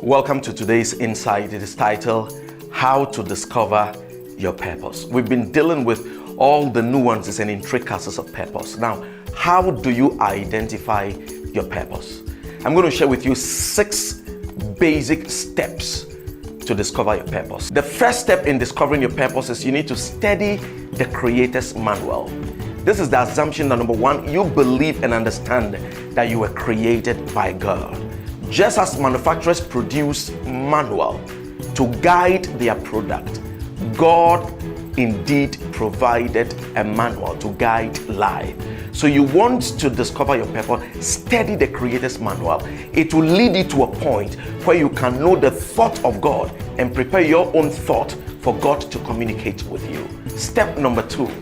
Welcome to today's insight. It is titled, How to Discover Your Purpose. We've been dealing with all the nuances and intricacies of purpose. Now, how do you identify your purpose? I'm going to share with you 6 basic steps to discover your purpose. The first step in discovering your purpose is you need to study the Creator's manual. This is the assumption that number 1, you believe and understand that you were created by God. Just as manufacturers produce manual to guide their product, God indeed provided a manual to guide life. So you want to discover your purpose, study the Creator's manual. It will lead you to a point where you can know the thought of God and prepare your own thought for God to communicate with you. Step number 2.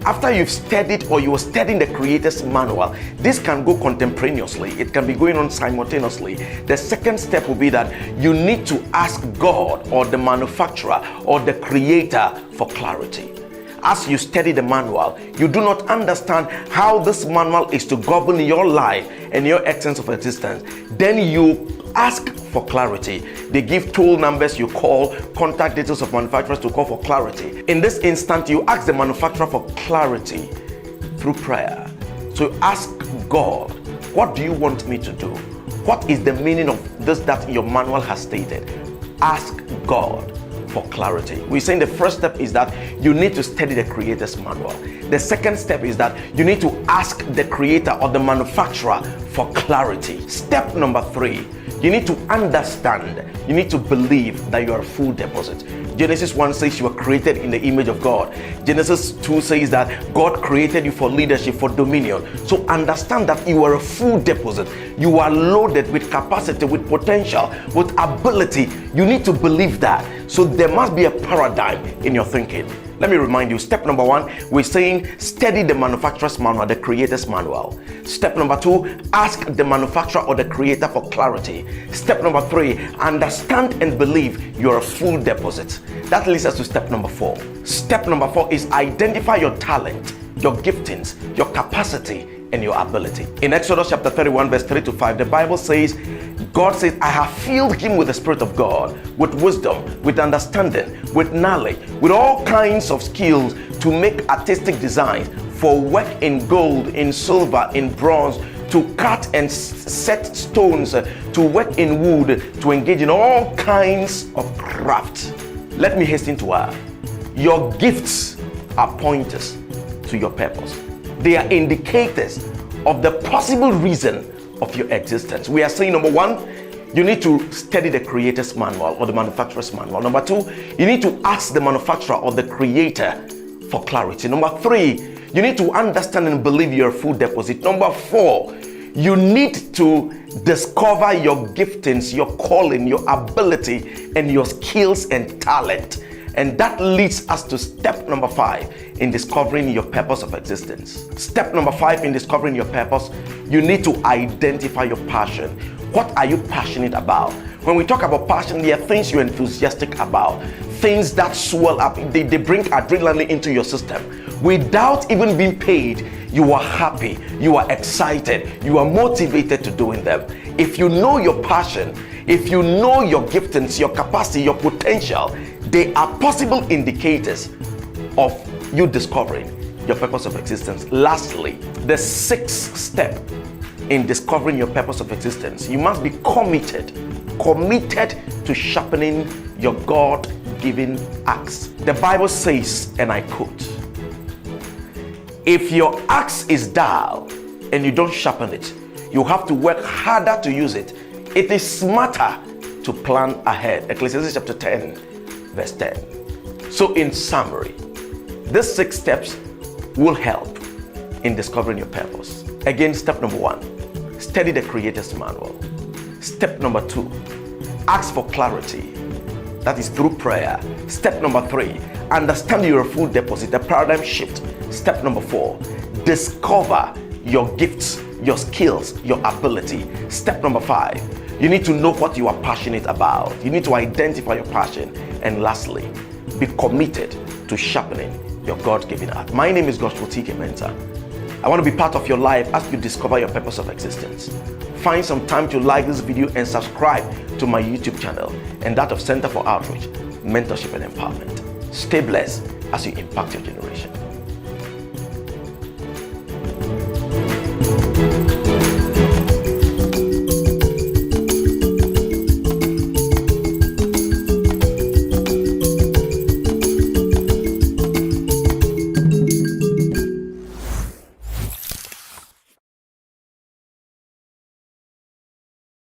After you've studied or you are studying the Creator's manual, this can go contemporaneously. It can be going on simultaneously. The second step will be that you need to ask God or the manufacturer or the creator for clarity. As you study the manual, you do not understand how this manual is to govern your life and your essence of existence. Then you ask for clarity. They give toll numbers, you call, contact details of manufacturers to call for clarity. In this instant, you ask the manufacturer for clarity through prayer. So ask God, what do you want me to do? What is the meaning of this that your manual has stated? Ask God for clarity. We're saying the first step is that you need to study the Creator's manual. The second step is that you need to ask the creator or the manufacturer for clarity. Step number 3, you need to understand, you need to believe that you are a full deposit. Genesis 1 says you are created in the image of God. Genesis 2 says that God created you for leadership, for dominion. So understand that you are a full deposit. You are loaded with capacity, with potential, with ability. You need to believe that. So there must be a paradigm in your thinking. Let me remind you, step number 1, we're saying study the manufacturer's manual, the Creator's manual. Step number 2, ask the manufacturer or the creator for clarity. Step number 3, understand and believe you're a full deposit. That leads us to step number 4. Step number 4 is identify your talent, your giftings, your capacity, and your ability. In Exodus chapter 31 verse 3 to 5, the Bible says, God says, I have filled him with the Spirit of God, with wisdom, with understanding, with knowledge, with all kinds of skills to make artistic designs, for work in gold, in silver, in bronze, to cut and set stones, to work in wood, to engage in all kinds of craft. Let me hasten to add, your gifts are pointers to your purpose. They are indicators of the possible reason of your existence. We are saying, number 1, you need to study the Creator's manual or the manufacturer's manual. Number 2, you need to ask the manufacturer or the creator for clarity. Number 3, you need to understand and believe you're a full deposit. Number 4, you need to discover your giftings, your calling, your ability, and your skills and talent. And that leads us to step number 5 in discovering your purpose of existence. Step number 5 in discovering your purpose, you need to identify your passion. What are you passionate about? When we talk about passion, there are things you're enthusiastic about, things that swell up, they bring adrenaline into your system. Without even being paid, you are happy, you are excited, you are motivated to doing them. If you know your passion, if you know your giftings, your capacity, your potential, they are possible indicators of you discovering your purpose of existence. Lastly, the 6th step in discovering your purpose of existence, you must be committed to sharpening your God-given axe. The Bible says, and I quote, if your axe is dull and you don't sharpen it, you have to work harder to use it. It is smarter to plan ahead. Ecclesiastes chapter 10 verse 10. So in summary, these 6 steps will help in discovering your purpose. Again, step number 1, study the Creator's manual. Step number 2, ask for clarity. That is through prayer. Step number 3, understand you're a full deposit, the paradigm shift. Step number 4, discover your gifts, your skills, your ability. Step number 5, you need to know what you are passionate about. You need to identify your passion. And lastly, be committed to sharpening your God-given art. My name is Gospel TK Mentor. I want to be part of your life as you discover your purpose of existence. Find some time to like this video and subscribe to my YouTube channel and that of Center for Outreach, Mentorship and Empowerment. Stay blessed as you impact your generation.